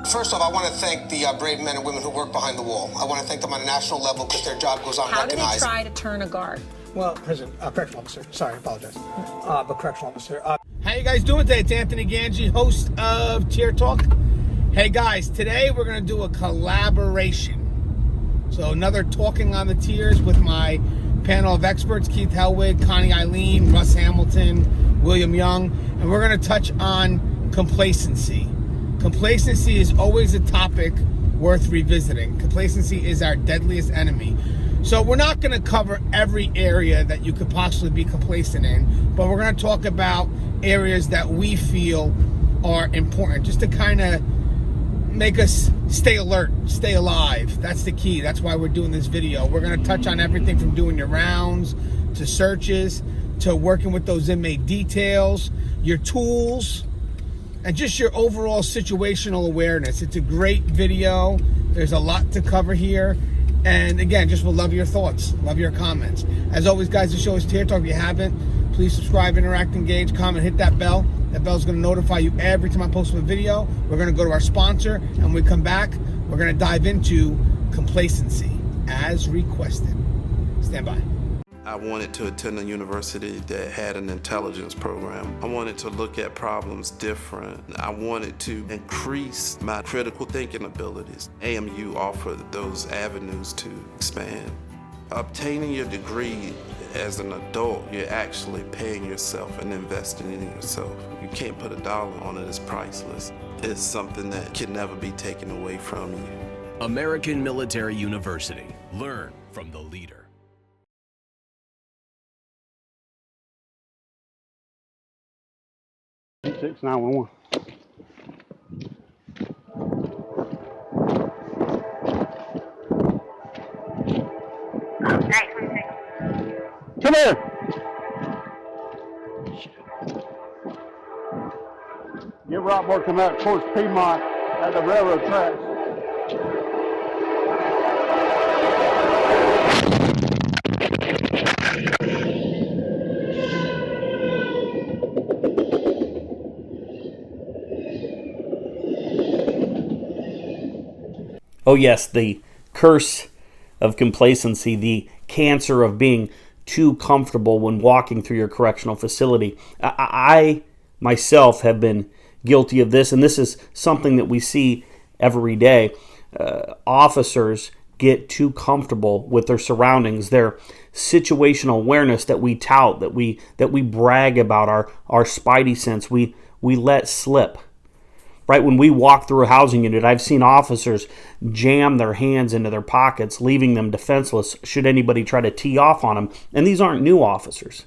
First off, I want to thank the brave men and women who work behind the wall. I want to thank them on a national level because their job goes unrecognized. How do they try to turn a guard? Well, correctional officer. Sorry, I apologize. But correctional officer. How you guys doing today? It's Anthony Gangi, host of Tier Talk. Hey guys, today we're going to do a collaboration. So another Talking on the Tiers with my panel of experts, Keith Helwig, Connie Eileen, Russ Hamilton, William Young, and we're going to touch on complacency. Complacency is always a topic worth revisiting. Complacency is our deadliest enemy. So we're not going to cover every area that you could possibly be complacent in, but we're going to talk about areas that we feel are important, just to kind of make us stay alert, stay alive. That's the key. That's why we're doing this video. We're going to touch on everything from doing your rounds, to searches, to working with those inmate details, your tools, and just your overall situational awareness. It's a great video. There's a lot to cover here. And again, just would love your thoughts, love your comments. As always, guys, the show is Tier Talk. If you haven't, please subscribe, interact, engage, comment, hit that bell. That bell's going to notify you every time I post a video. We're going to go to our sponsor, and when we come back, we're going to dive into complacency as requested. Stand by. I wanted to attend a university that had an intelligence program. I wanted to look at problems different. I wanted to increase my critical thinking abilities. AMU offered those avenues to expand. Obtaining your degree as an adult, you're actually paying yourself and investing in yourself. You can't put a dollar on it, it's priceless. It's something that can never be taken away from you. American Military University. Learn from the leader. 911. Come here. Get right working out towards Piedmont at the railroad tracks. Oh yes, the curse of complacency, the cancer of being too comfortable when walking through your correctional facility. I myself have been guilty of this, and this is something that we see every day. Officers get too comfortable with their surroundings, their situational awareness that we tout, that we brag about, our spidey sense, we let slip. Right, when we walk through a housing unit, I've seen officers jam their hands into their pockets, leaving them defenseless should anybody try to tee off on them. And these aren't new officers,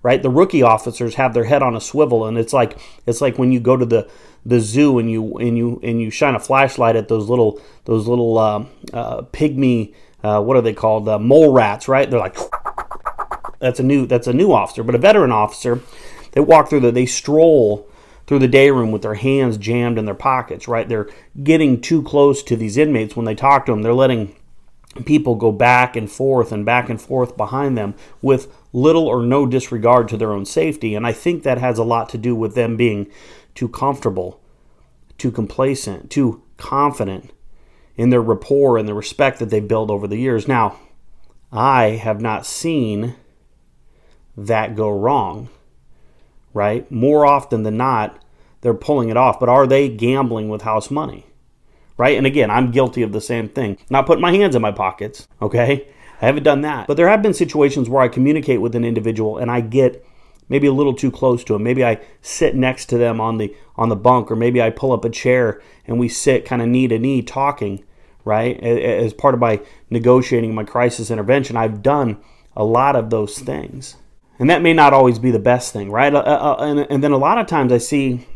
right? The rookie officers have their head on a swivel, and it's like when you go to the zoo and you shine a flashlight at those little pygmy what are they called, mole rats, right? They're like, that's a new officer. But a veteran officer, they stroll through the day room with their hands jammed in their pockets, right? They're getting too close to these inmates when they talk to them. They're letting people go back and forth behind them with little or no disregard to their own safety. And I think that has a lot to do with them being too comfortable, too complacent, too confident in their rapport and the respect that they've built over the years. Now, I have not seen that go wrong. Right? More often than not, they're pulling it off. But are they gambling with house money? Right? And again, I'm guilty of the same thing. Not putting my hands in my pockets, okay? I haven't done that. But there have been situations where I communicate with an individual and I get maybe a little too close to them. Maybe I sit next to them on the bunk, or maybe I pull up a chair and we sit kind of knee to knee talking, right? As part of my negotiating my crisis intervention. I've done a lot of those things. And that may not always be the best thing, right? And then a lot of times I see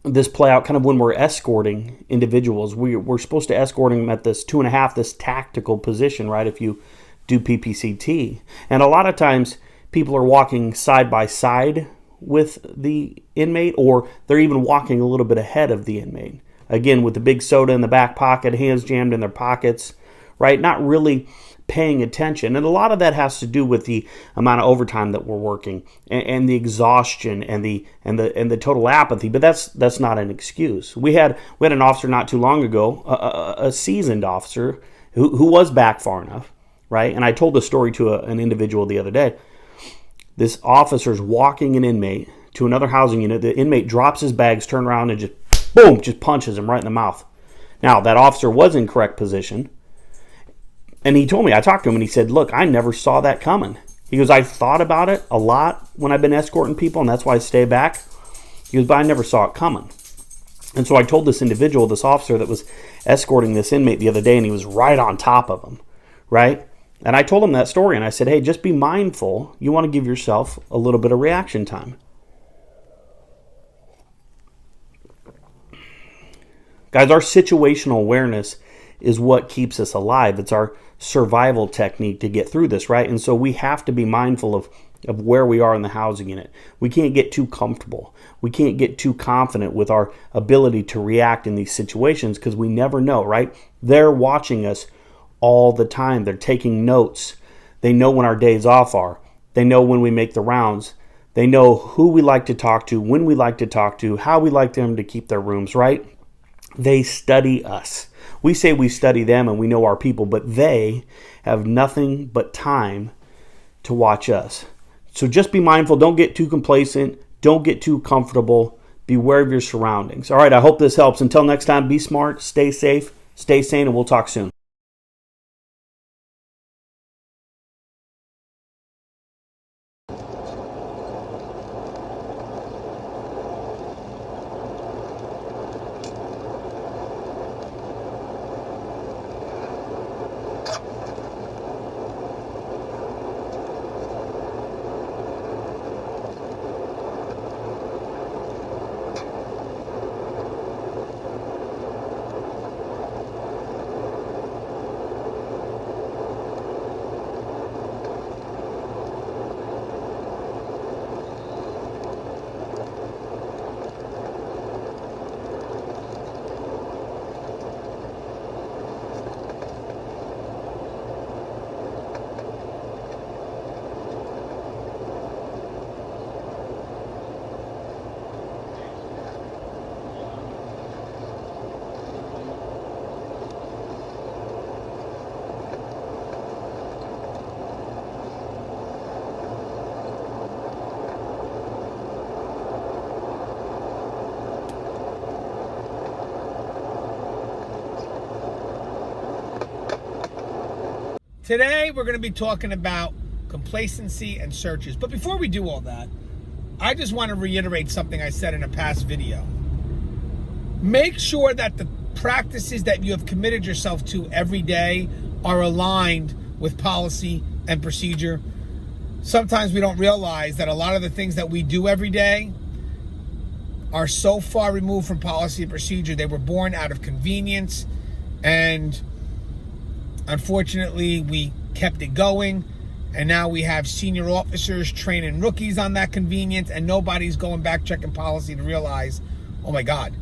this play out kind of when we're escorting individuals. We're supposed to escort them at this 2.5, this tactical position, right? If you do PPCT. And a lot of times people are walking side by side with the inmate, or they're even walking a little bit ahead of the inmate. Again, with the big soda in the back pocket, hands jammed in their pockets, right? Not really paying attention. And a lot of that has to do with the amount of overtime that we're working and the exhaustion and the total apathy. But that's not an excuse. We had an officer not too long ago, a seasoned officer who was back far enough, right? And I told the story to an individual the other day. This officer's walking an inmate to another housing unit. The inmate drops his bags, turns around, and just punches him right in the mouth. Now, that officer was in correct position. And he told me, I talked to him, and he said, look, I never saw that coming. He goes, I thought about it a lot when I've been escorting people, and that's why I stay back. He goes, but I never saw it coming. And so I told this individual, this officer that was escorting this inmate the other day, and he was right on top of him, right? And I told him that story, and I said, hey, just be mindful. You want to give yourself a little bit of reaction time. Guys, our situational awareness is what keeps us alive. It's our survival technique to get through this, right? And so we have to be mindful of where we are in the housing unit. We can't get too comfortable. We can't get too confident with our ability to react in these situations because we never know, right? They're watching us all the time. They're taking notes. They know when our days off are. They know when we make the rounds. They know who we like to talk to, when we like to talk to, how we like them to keep their rooms, right? They study us. We say we study them and we know our people, but they have nothing but time to watch us. So just be mindful. Don't get too complacent. Don't get too comfortable. Beware of your surroundings. All right, I hope this helps. Until next time, be smart, stay safe, stay sane, and we'll talk soon. Today, we're going to be talking about complacency and searches. But before we do all that, I just want to reiterate something I said in a past video. Make sure that the practices that you have committed yourself to every day are aligned with policy and procedure. Sometimes we don't realize that a lot of the things that we do every day are so far removed from policy and procedure. They were born out of convenience, and unfortunately, we kept it going, and now we have senior officers training rookies on that convenience, and nobody's going back checking policy to realize, oh my God,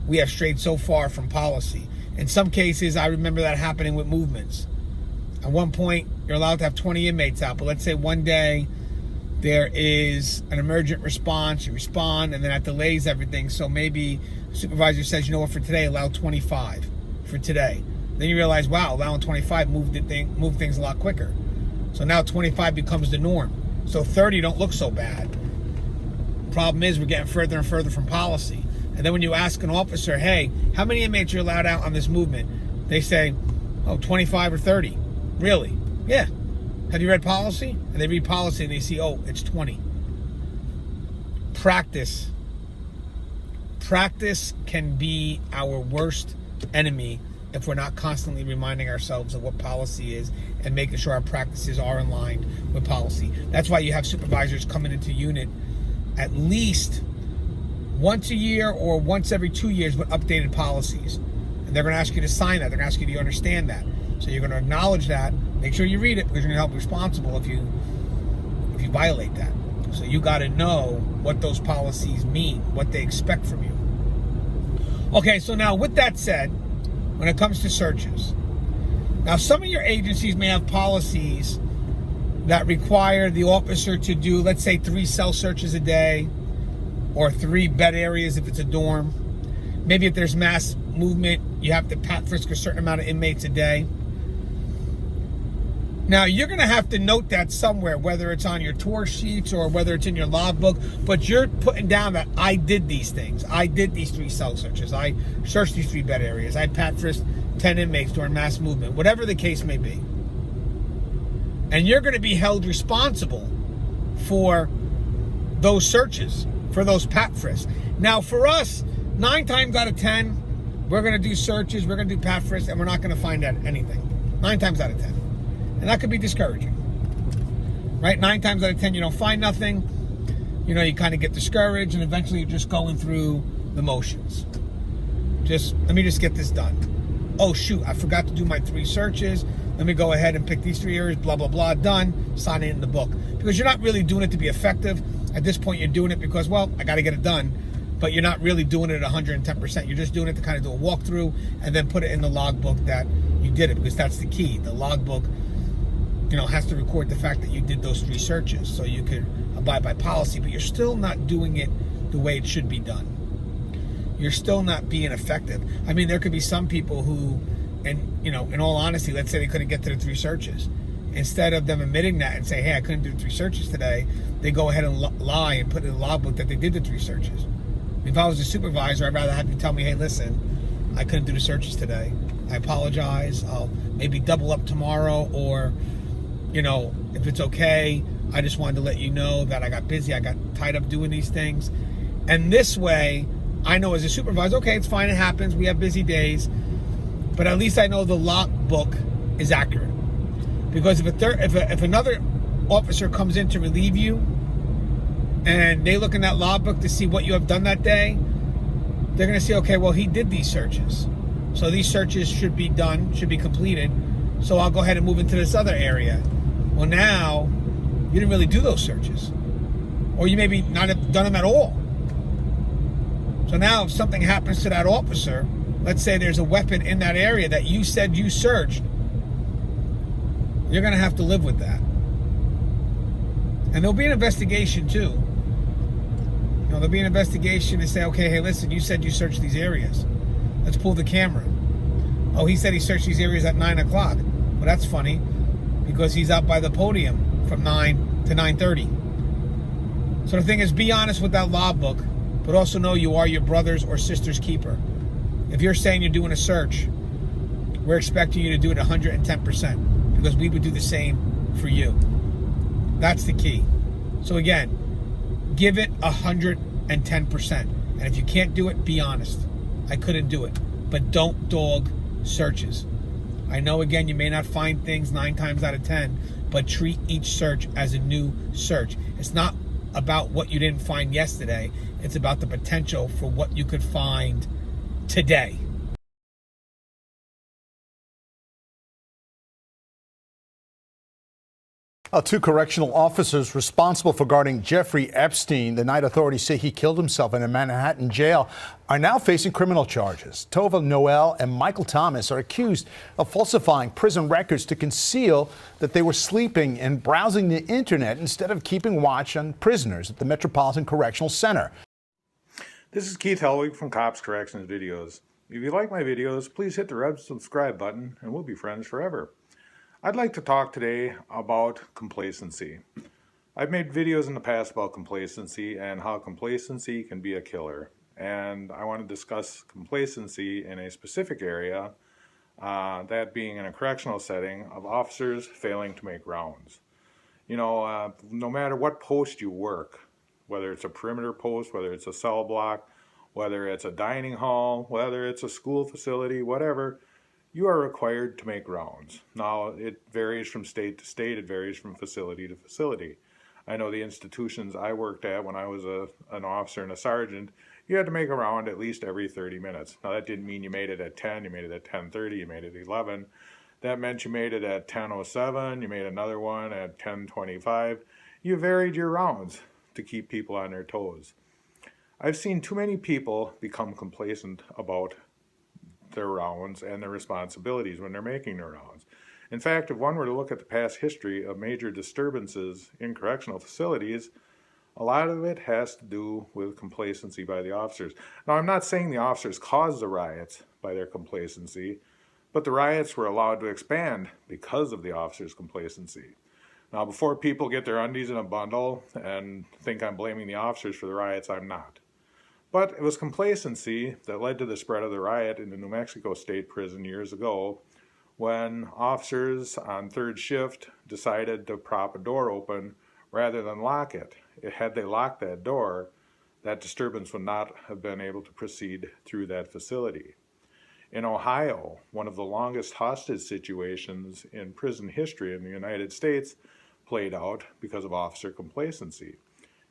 we have strayed so far from policy. In some cases, I remember that happening with movements. At one point, you're allowed to have 20 inmates out, but let's say one day there is an emergent response, you respond, and then that delays everything. So maybe the supervisor says, you know what, for today, allow 25 for today. Then you realize, wow, allowing 25 moved things a lot quicker. So now 25 becomes the norm. So 30 don't look so bad. Problem is, we're getting further and further from policy. And then when you ask an officer, hey, how many inmates are allowed out on this movement? They say, oh, 25 or 30. Really? Yeah. Have you read policy? And they read policy and they see, oh, it's 20. Practice. Practice can be our worst enemy if we're not constantly reminding ourselves of what policy is and making sure our practices are in line with policy. That's why you have supervisors coming into unit at least once a year or once every 2 years with updated policies. And they're going to ask you to sign that. They're going to ask you, do you understand that? So you're going to acknowledge that. Make sure you read it, because you're going to be held responsible if you violate that. So you got to know what those policies mean, what they expect from you. Okay, so now with that said, when it comes to searches, Now, some of your agencies may have policies that require the officer to do, let's say, 3 cell searches a day, or 3 bed areas if it's a dorm. Maybe if there's mass movement, you have to pat frisk a certain amount of inmates a day. Now, you're going to have to note that somewhere, whether it's on your tour sheets or whether it's in your logbook, but you're putting down that I did these things. I did these 3 cell searches. I searched these 3 bed areas. I pat frisked 10 inmates during mass movement, whatever the case may be. And you're going to be held responsible for those searches, for those pat frisks. Now, for us, 9 times out of 10, we're going to do searches, we're going to do pat frisks, and we're not going to find out anything. 9 times out of 10. And that could be discouraging, right? 9 times out of 10, you don't find nothing. You know, you kind of get discouraged, and eventually you're just going through the motions. Let me just get this done. Oh, shoot, I forgot to do my 3 searches. Let me go ahead and pick these 3 areas, blah, blah, blah, done. Sign it in the book. Because you're not really doing it to be effective. At this point, you're doing it because, well, I got to get it done. But you're not really doing it at 110%. You're just doing it to kind of do a walkthrough and then put it in the logbook that you did it, because that's the key. The logbook, you know, has to record the fact that you did those 3 searches so you could abide by policy, but you're still not doing it the way it should be done. You're still not being effective. I mean, there could be some people who, and you know, in all honesty, let's say they couldn't get to the 3 searches. Instead of them admitting that and say, hey, I couldn't do 3 searches today, they go ahead and lie and put in the logbook that they did the 3 searches. If I was a supervisor, I'd rather have you tell me, hey, listen, I couldn't do the searches today. I apologize. I'll maybe double up tomorrow, or, you know, if it's okay, I just wanted to let you know that I got busy. I got tied up doing these things. And this way, I know as a supervisor, okay, it's fine, it happens. We have busy days. But at least I know the logbook is accurate. Because if another officer comes in to relieve you, and they look in that logbook to see what you have done that day, they're going to say, okay, well, he did these searches. So these searches should be done, should be completed. So I'll go ahead and move into this other area. Well, now, you didn't really do those searches. Or you maybe not have done them at all. So now if something happens to that officer, let's say there's a weapon in that area that you said you searched, you're going to have to live with that. And there'll be an investigation too. You know, there'll be an investigation to say, okay, hey, listen, you said you searched these areas. Let's pull the camera. Oh, he said he searched these areas at 9 o'clock. Well, that's funny, because he's out by the podium from 9 to 9:30. So the thing is, be honest with that logbook, but also know you are your brother's or sister's keeper. If you're saying you're doing a search, we're expecting you to do it 110%, because we would do the same for you. That's the key. So again, give it 110%. And if you can't do it, be honest. I couldn't do it. But don't dog searches. I know, again, you may not find things 9 times out of 10, but treat each search as a new search. It's not about what you didn't find yesterday. It's about the potential for what you could find today. Two correctional officers responsible for guarding Jeffrey Epstein the night authorities say he killed himself in a Manhattan jail are now facing criminal charges. Tova Noel and Michael Thomas are accused of falsifying prison records to conceal that they were sleeping and browsing the internet instead of keeping watch on prisoners at the Metropolitan Correctional Center. This is Keith Helwig from Cops Corrections Videos. If you like my videos, please hit the red subscribe button and we'll be friends forever. I'd like to talk today about complacency. I've made videos in the past about complacency and how complacency can be a killer. And I want to discuss complacency in a specific area, that being in a correctional setting of officers failing to make rounds. You know, no matter what post you work, whether it's a perimeter post, whether it's a cell block, whether it's a dining hall, whether it's a school facility, whatever, you are required to make rounds. Now, it varies from state to state. It varies from facility to facility. I know the institutions I worked at when I was an officer and a sergeant, you had to make a round at least every 30 minutes. Now, that didn't mean you made it at 10, you made it at 10:30, you made it at 11. That meant you made it at 10:07, you made another one at 10:25. You varied your rounds to keep people on their toes. I've seen too many people become complacent about their rounds and their responsibilities when they're making their rounds. In fact, if one were to look at the past history of major disturbances in correctional facilities, a lot of it has to do with complacency by the officers. Now, I'm not saying the officers caused the riots by their complacency, but the riots were allowed to expand because of the officers' complacency. Now, before people get their undies in a bundle and think I'm blaming the officers for the riots, I'm not. But it was complacency that led to the spread of the riot in the New Mexico State Prison years ago, when officers on third shift decided to prop a door open rather than lock it. Had they locked that door, that disturbance would not have been able to proceed through that facility. In Ohio, one of the longest hostage situations in prison history in the United States played out because of officer complacency.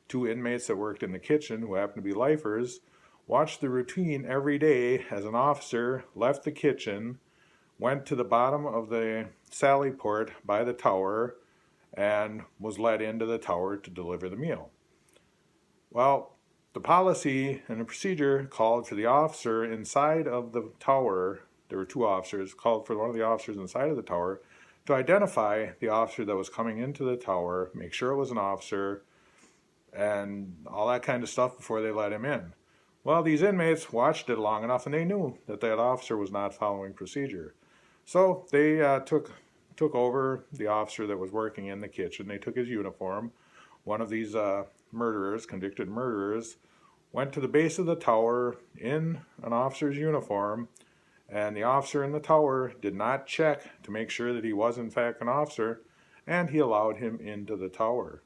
2 inmates that worked in the kitchen, who happened to be lifers, watched the routine every day as an officer left the kitchen, went to the bottom of the sally port by the tower, and was let into the tower to deliver the meal. Well, the policy and the procedure called for the officer inside of the tower, there were 2 officers, called for one of the officers inside of the tower to identify the officer that was coming into the tower, make sure it was an officer, and all that kind of stuff before they let him in. Well, these inmates watched it long enough and they knew that that officer was not following procedure. So they took over the officer that was working in the kitchen. They took his uniform. One of these murderers, convicted murderers, went to the base of the tower in an officer's uniform, and the officer in the tower did not check to make sure that he was in fact an officer, and he allowed him into the tower.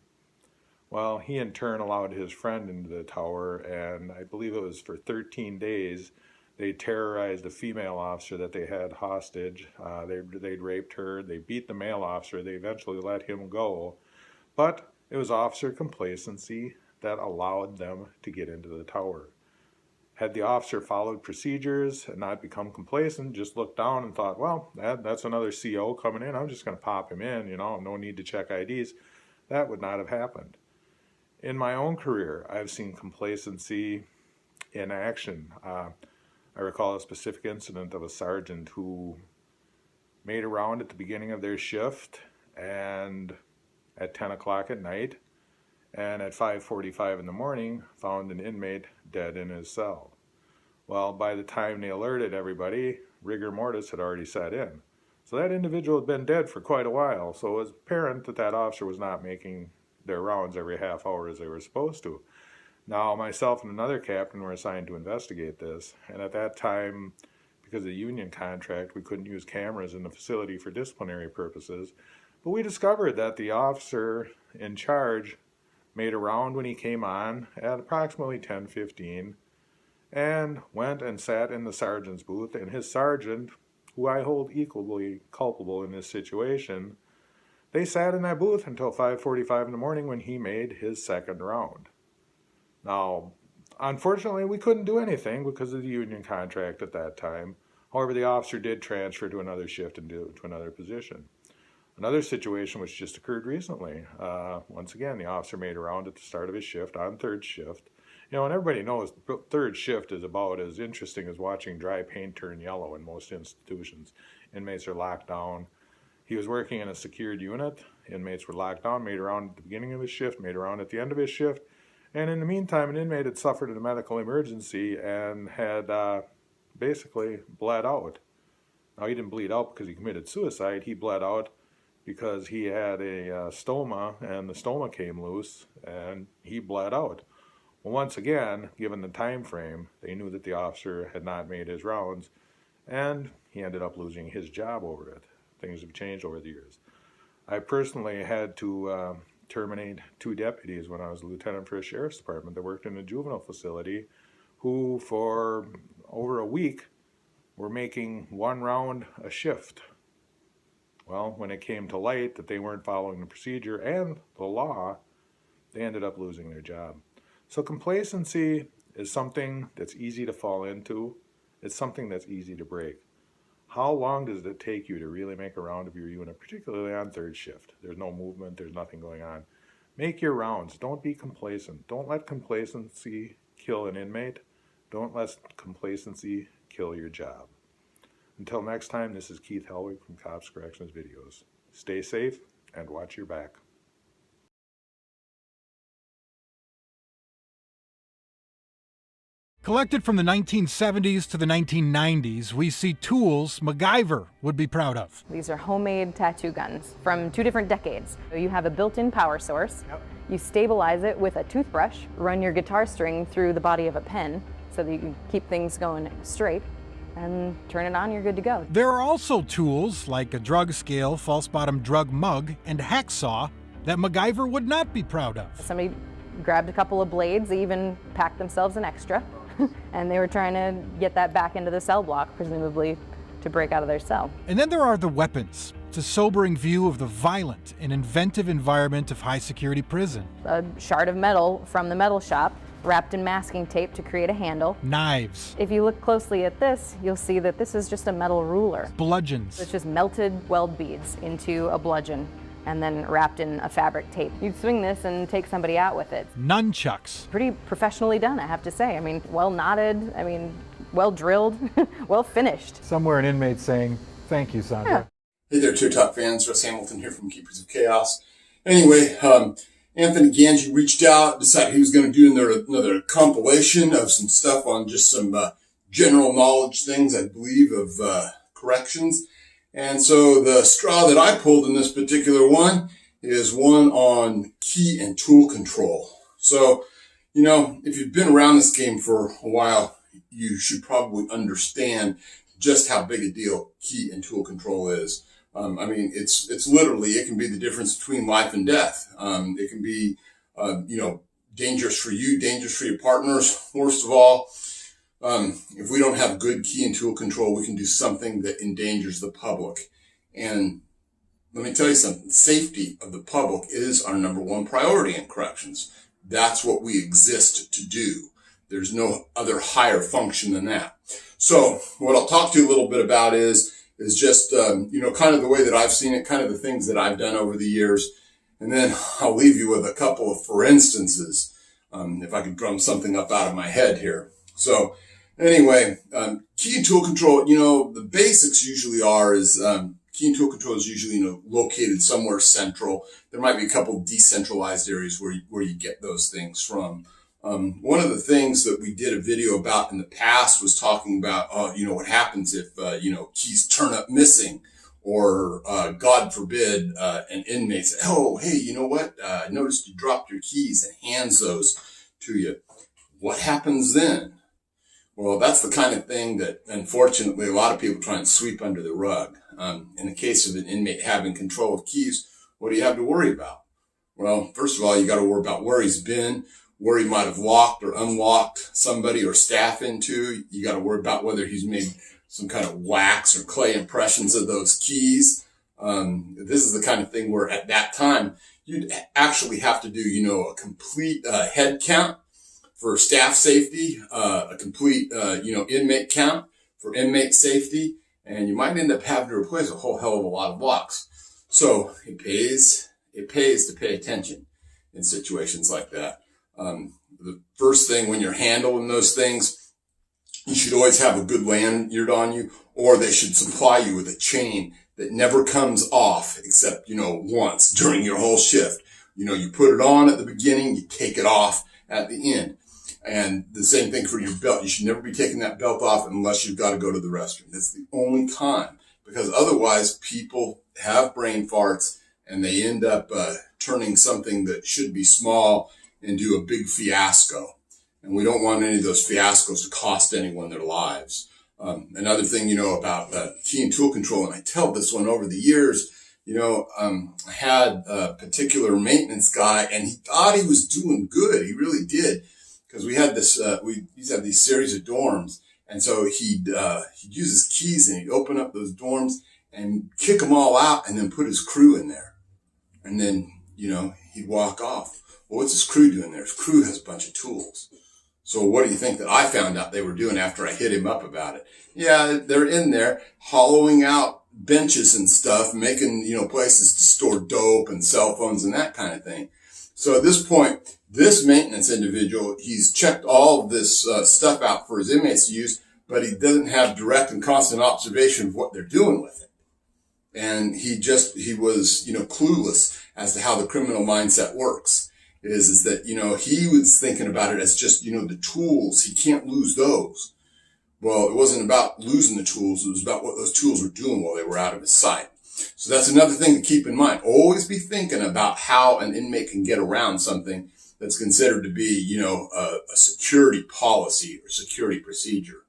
Well, he in turn allowed his friend into the tower, and I believe it was for 13 days, they terrorized a female officer that they had hostage. They'd raped her. They beat the male officer. They eventually let him go. But it was officer complacency that allowed them to get into the tower. Had the officer followed procedures and not become complacent, just looked down and thought, well, that's another CO coming in. I'm just going to pop him in, no need to check IDs. That would not have happened. In my own career, I've seen complacency in action. I recall a specific incident of a sergeant who made a round at the beginning of their shift and at 10 o'clock at night, and at 5:45 in the morning found an inmate dead in his cell. Well, by the time they alerted everybody, rigor mortis had already set in. So that individual had been dead for quite a while, so it was apparent that that officer was not making their rounds every half hour as they were supposed to. Now, myself and another captain were assigned to investigate this, and at that time, because of the union contract, we couldn't use cameras in the facility for disciplinary purposes, but we discovered that the officer in charge made a round when he came on at approximately 10:15 and went and sat in the sergeant's booth, and his sergeant, who I hold equally culpable in this situation, they sat in that booth until 5:45 in the morning when he made his second round. Now, unfortunately, we couldn't do anything because of the union contract at that time. However, the officer did transfer to another shift and to another position. Another situation which just occurred recently. Once again, the officer made a round at the start of his shift on third shift. And everybody knows third shift is about as interesting as watching dry paint turn yellow in most institutions. Inmates are locked down. He was working in a secured unit. Inmates were locked down, made a round at the beginning of his shift, made a round at the end of his shift. And in the meantime, an inmate had suffered a medical emergency and had basically bled out. Now, he didn't bleed out because he committed suicide. He bled out because he had a stoma, and the stoma came loose, and he bled out. Well, once again, given the time frame, they knew that the officer had not made his rounds, and he ended up losing his job over it. Things have changed over the years. I personally had to terminate 2 deputies when I was a lieutenant for a sheriff's department that worked in a juvenile facility, who for over a week were making 1 round a shift. Well, when it came to light that they weren't following the procedure and the law, they ended up losing their job. So complacency is something that's easy to fall into. It's something that's easy to break. How long does it take you to really make a round of your unit, particularly on third shift? There's no movement, there's nothing going on. Make your rounds. Don't be complacent. Don't let complacency kill an inmate. Don't let complacency kill your job. Until next time, this is Keith Helwig from Cops Corrections Videos. Stay safe and watch your back. Collected from the 1970s to the 1990s, we see tools MacGyver would be proud of. These are homemade tattoo guns from 2 different decades. So you have a built-in power source. Yep. You stabilize it with a toothbrush, run your guitar string through the body of a pen so that you can keep things going straight, and turn it on, you're good to go. There are also tools like a drug scale, false bottom drug mug, and hacksaw that MacGyver would not be proud of. Somebody grabbed a couple of blades, they even packed themselves an extra, and they were trying to get that back into the cell block, presumably to break out of their cell. And then there are the weapons. It's a sobering view of the violent and inventive environment of high security prison. A shard of metal from the metal shop, wrapped in masking tape to create a handle. Knives. If you look closely at this, you'll see that this is just a metal ruler. Bludgeons. It's just melted weld beads into a bludgeon and then wrapped in a fabric tape. You'd swing this and take somebody out with it. Nunchucks. Pretty professionally done, I have to say. I mean, well knotted, I mean, well drilled, well finished. Somewhere an inmate saying, "Thank you, Sandra." Yeah. Hey there, Two Top fans. Russ Hamilton here from Keepers of Chaos. Anyway, Anthony Gangi reached out, decided he was going to do another compilation of some stuff on just some general knowledge things, I believe, of corrections. And so the straw that I pulled in this particular one is one on key and tool control. So, you know, if you've been around this game for a while, you should probably understand just how big a deal key and tool control is. I mean, it's literally, it can be the difference between life and death. It can be, you know, dangerous for you, dangerous for your partners. Worst of all, if we don't have good key and tool control, we can do something that endangers the public. And let me tell you something, safety of the public is our #1 priority in corrections. That's what we exist to do. There's no other higher function than that. So what I'll talk to you a little bit about is just, you know, kind of the way that I've seen it, kind of the things that I've done over the years. And then I'll leave you with a couple of for instances, if I could drum something up out of my head here. So anyway, key and tool control, you know, the basics usually are key and tool control is usually, you know, located somewhere central. There might be a couple decentralized areas where you get those things from. One of the things that we did a video about in the past was talking about, you know, what happens if, you know, keys turn up missing, or, God forbid, an inmate says, "Oh, hey, you know what? I noticed you dropped your keys," and hands those to you. What happens then? Well, that's the kind of thing that, unfortunately, a lot of people try and sweep under the rug. In the case of an inmate having control of keys, what do you have to worry about? Well, first of all, you got to worry about where he's been, where he might have locked or unlocked somebody or staff into. You got to worry about whether he's made some kind of wax or clay impressions of those keys. This is the kind of thing where at that time, you'd actually have to do, you know, a complete head count for staff safety, a complete, you know, inmate count for inmate safety, and you might end up having to replace a whole hell of a lot of locks. So it pays to pay attention in situations like that. The first thing when you're handling those things, you should always have a good lanyard on you, or they should supply you with a chain that never comes off except, you know, once during your whole shift. You know, you put it on at the beginning, you take it off at the end. And the same thing for your belt. You should never be taking that belt off unless you've got to go to the restroom. That's the only time, because otherwise people have brain farts and they end up turning something that should be small into a big fiasco. And we don't want any of those fiascos to cost anyone their lives. Another thing, you know, about key and tool control, and I tell this one over the years, you know, I had a particular maintenance guy and he thought he was doing good. He really did. Because we had this, we used to have these series of dorms. And so he'd use his keys and he'd open up those dorms and kick them all out and then put his crew in there. And then, you know, he'd walk off. Well, what's his crew doing there? His crew has a bunch of tools. So what do you think that I found out they were doing after I hit him up about it? Yeah, they're in there hollowing out benches and stuff, making, you know, places to store dope and cell phones and that kind of thing. So at this point, this maintenance individual, he's checked all of this stuff out for his inmates to use, but he doesn't have direct and constant observation of what they're doing with it. And he was, clueless as to how the criminal mindset works. Is that, he was thinking about it as just, the tools. He can't lose those. Well, it wasn't about losing the tools. It was about what those tools were doing while they were out of his sight. So that's another thing to keep in mind. Always be thinking about how an inmate can get around something that's considered to be, a security policy or security procedure.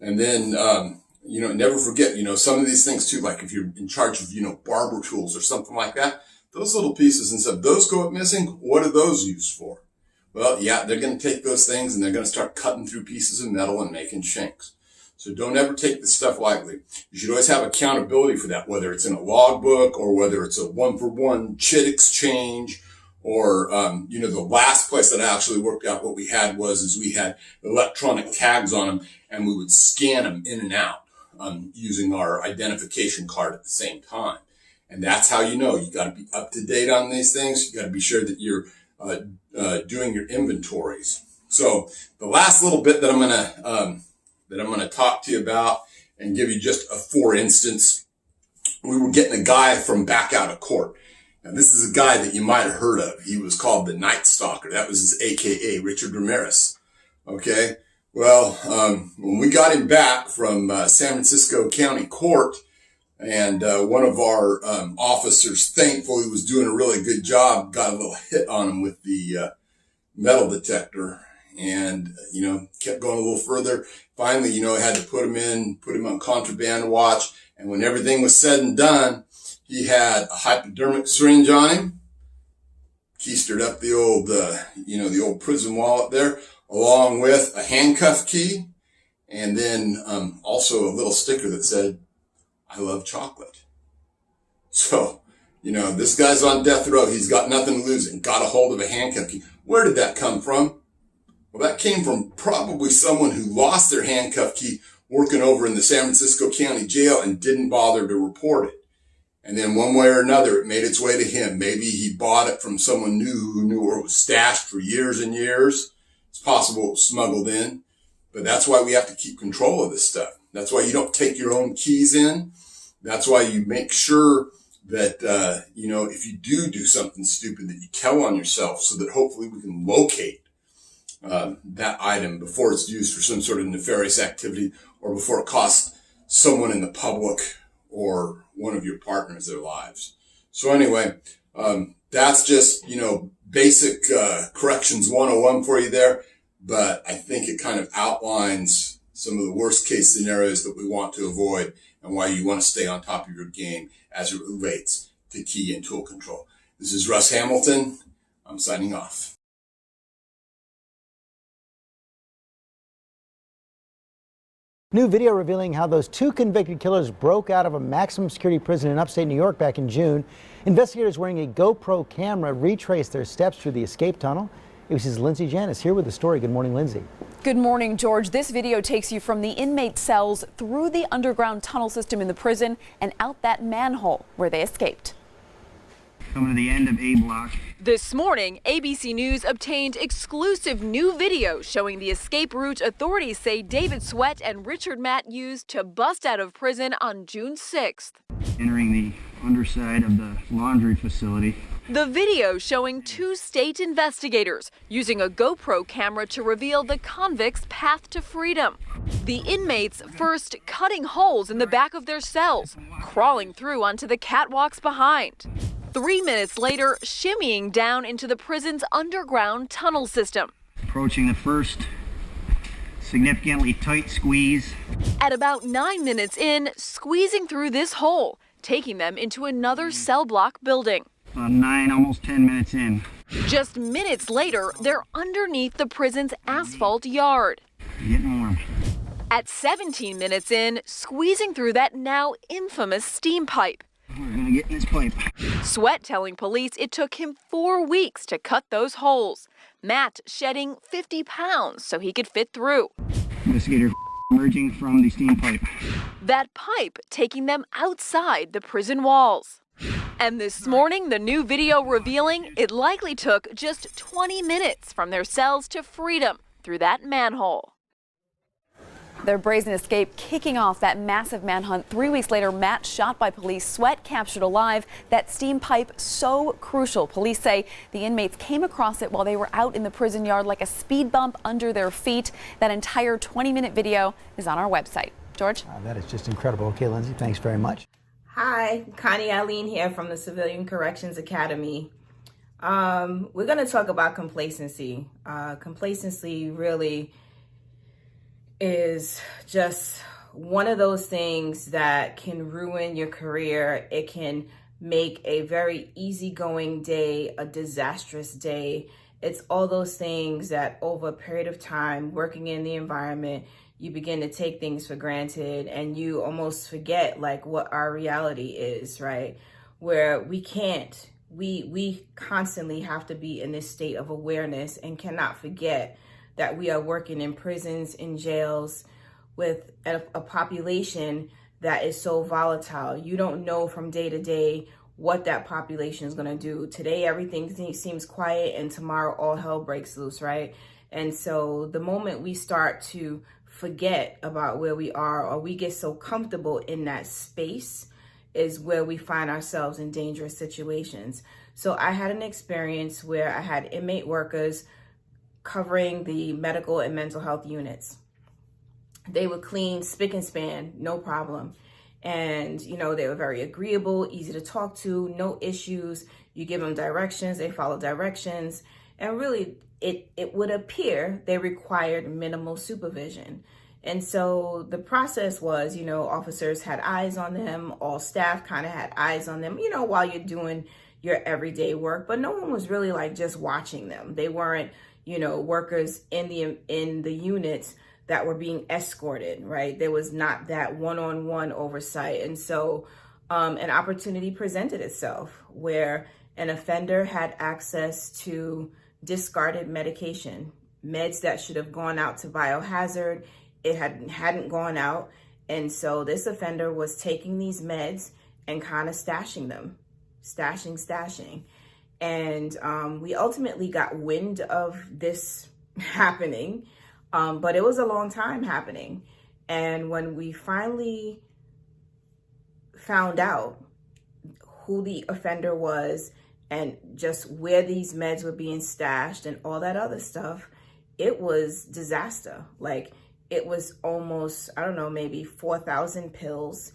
And then, never forget, some of these things too, like if you're in charge of, barber tools or something like that, those little pieces and stuff, those go up missing. What are those used for? Well, yeah, they're going to take those things and they're going to start cutting through pieces of metal and making shanks. So don't ever take this stuff lightly. You should always have accountability for that, whether it's in a logbook or whether it's a 1-for-1 chit exchange or, the last place that I actually worked out what we had was we had electronic tags on them and we would scan them in and out, using our identification card at the same time. And that's how you got to be up to date on these things. You got to be sure that you're, doing your inventories. So the last little bit that I'm going to talk to you about and give you just for instance, we were getting a guy from back out of court. Now this is a guy that you might have heard of. He was called the Night Stalker. That was his AKA, Richard Ramirez. Okay. Well, when we got him back from San Francisco County Court, and one of our officers, thankfully, was doing a really good job, got a little hit on him with the metal detector and, kept going a little further. Finally, I had to put him on contraband watch. And when everything was said and done, he had a hypodermic syringe on him, keistered up the old prison wallet there, along with a handcuff key, and then also a little sticker that said, "I love chocolate." So, this guy's on death row. He's got nothing to lose and got a hold of a handcuff key. Where did that come from? Well, that came from probably someone who lost their handcuff key working over in the San Francisco County Jail and didn't bother to report it. And then one way or another, it made its way to him. Maybe he bought it from someone who knew where it was stashed for years and years. It's possible it was smuggled in. But that's why we have to keep control of this stuff. That's why you don't take your own keys in. That's why you make sure that, if you do something stupid, that you tell on yourself so that hopefully we can locate that item before it's used for some sort of nefarious activity or before it costs someone in the public or one of your partners their lives. So anyway, that's just, basic corrections 101 for you there. But I think it kind of outlines some of the worst case scenarios that we want to avoid and why you want to stay on top of your game as it relates to key and tool control. This is Russ Hamilton. I'm signing off. New video revealing how those two convicted killers broke out of a maximum security prison in upstate New York back in June. Investigators wearing a GoPro camera retraced their steps through the escape tunnel. ABC's Lindsay Janis here with the story. Good morning, Lindsay. Good morning, George. This video takes you from the inmate cells through the underground tunnel system in the prison and out that manhole where they escaped. Coming to the end of A block. This morning, ABC News obtained exclusive new video showing the escape route authorities say David Sweat and Richard Matt used to bust out of prison on June 6th. Entering the underside of the laundry facility. The video showing two state investigators using a GoPro camera to reveal the convicts' path to freedom. The inmates first cutting holes in the back of their cells, crawling through onto the catwalks behind. 3 minutes later, shimmying down into the prison's underground tunnel system. Approaching the first significantly tight squeeze. At about 9 minutes in, squeezing through this hole, taking them into another cell block building. About 9, almost 10 minutes in. Just minutes later, they're underneath the prison's asphalt yard. Getting warm. At 17 minutes in, squeezing through that now infamous steam pipe. We're gonna get in this pipe. Sweat telling police it took him 4 weeks to cut those holes. Matt shedding 50 pounds so he could fit through. Investigator emerging from the steam pipe. That pipe taking them outside the prison walls. And this morning, the new video revealing it likely took just 20 minutes from their cells to freedom through that manhole. Their brazen escape kicking off that massive manhunt. 3 weeks later, Matt shot by police, Sweat captured alive. That steam pipe so crucial. Police say the inmates came across it while they were out in the prison yard like a speed bump under their feet. That entire 20-minute video is on our website. George? That is just incredible. Okay, Lindsay, thanks very much. Hi, Connie Eileen here from the Civilian Corrections Academy. We're going to talk about complacency. Complacency really is just one of those things that can ruin your career. It can make a very easygoing day a disastrous day. It's all those things that over a period of time, working in the environment, you begin to take things for granted and you almost forget like what our reality is, right? Where we constantly have to be in this state of awareness and cannot forget that we are working in prisons, in jails, with a population that is so volatile. You don't know from day to day what that population is going to do. Today, everything seems quiet, and tomorrow all hell breaks loose, right? And so the moment we start to forget about where we are, or we get so comfortable in that space, is where we find ourselves in dangerous situations. So I had an experience where I had inmate workers covering the medical and mental health units. They would clean spick and span, no problem. And, you know, they were very agreeable, easy to talk to, no issues. You give them directions, they follow directions. And really, it would appear they required minimal supervision. And so the process was, you know, officers had eyes on them, all staff kind of had eyes on them, you know, while you're doing your everyday work, but no one was really like just watching them. They weren't, you know, workers in the units that were being escorted, right? There was not that one-on-one oversight. And so an opportunity presented itself where an offender had access to discarded medication, meds that should have gone out to biohazard. It hadn't gone out. And so this offender was taking these meds and kind of stashing them, stashing. And we ultimately got wind of this happening, but it was a long time happening. And when we finally found out who the offender was and just where these meds were being stashed and all that other stuff, it was disaster. Like, it was almost, I don't know, maybe 4,000 pills.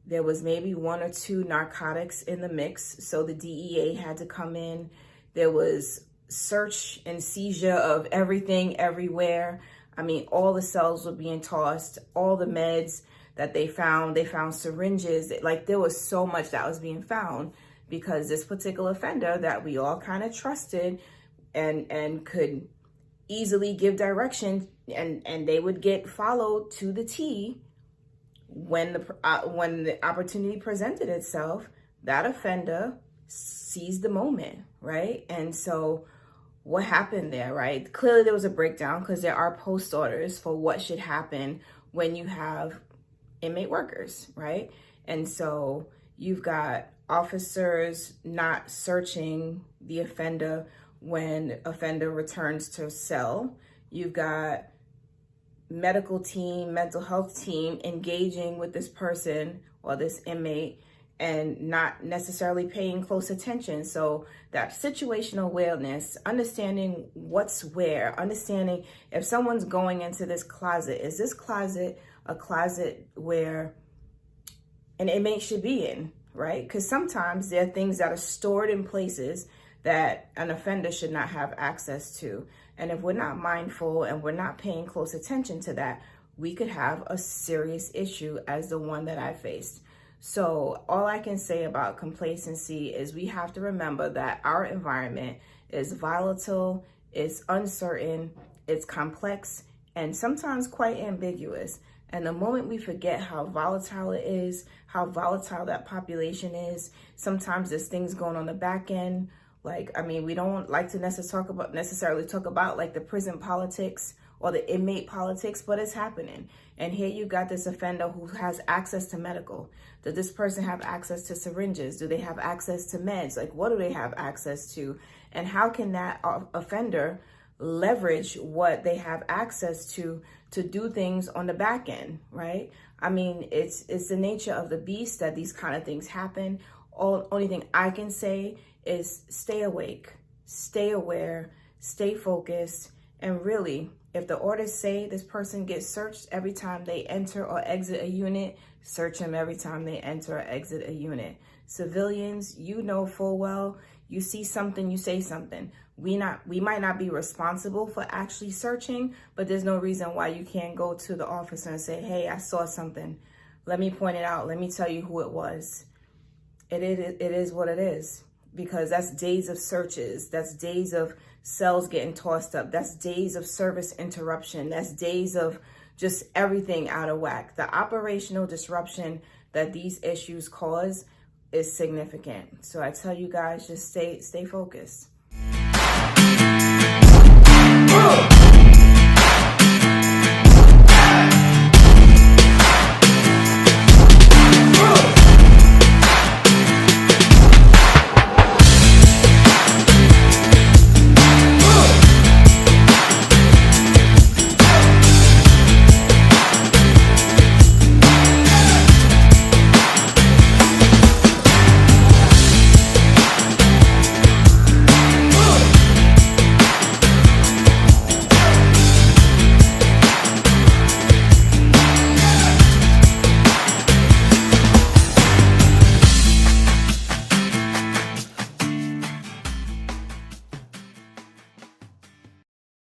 There was maybe 1 or 2 narcotics in the mix, so the DEA had to come in. There was search and seizure of everything everywhere. I mean, all the cells were being tossed, all the meds that they found syringes. Like, there was so much that was being found because this particular offender that we all kind of trusted and could easily give direction, and they would get followed to the T. When the opportunity presented itself, that offender seized the moment, right? And so what happened there, right? Clearly there was a breakdown because there are post orders for what should happen when you have inmate workers, right? And so you've got officers not searching the offender when offender returns to cell. You've got medical team, mental health team engaging with this person or this inmate and not necessarily paying close attention. So that situational awareness, understanding what's where, understanding if someone's going into this closet, is this closet a closet where an inmate should be in, right? Because sometimes there are things that are stored in places that an offender should not have access to. And if we're not mindful and we're not paying close attention to that, we could have a serious issue as the one that I faced. So all I can say about complacency is we have to remember that our environment is volatile, it's uncertain, it's complex, and sometimes quite ambiguous. And the moment we forget how volatile it is, how volatile that population is, sometimes there's things going on the back end. Like, I mean, we don't like to necessarily talk about like the prison politics or the inmate politics, but it's happening. And here you got this offender who has access to medical. Does this person have access to syringes? Do they have access to meds? Like, what do they have access to? And how can that offender leverage what they have access to do things on the back end, right? I mean, it's the nature of the beast that these kind of things happen. Only thing I can say is stay awake, stay aware, stay focused, and really, if the orders say this person gets searched every time they enter or exit a unit, search them every time they enter or exit a unit. Civilians, you know full well, you see something, you say something. We might not be responsible for actually searching, but there's no reason why you can't go to the officer and say, hey, I saw something. Let me point it out. Let me tell you who it was. It is what it is, because that's days of searches. That's days of cells getting tossed up. That's days of service interruption. That's days of just everything out of whack. The operational disruption that these issues cause is significant. So I tell you guys, just stay focused.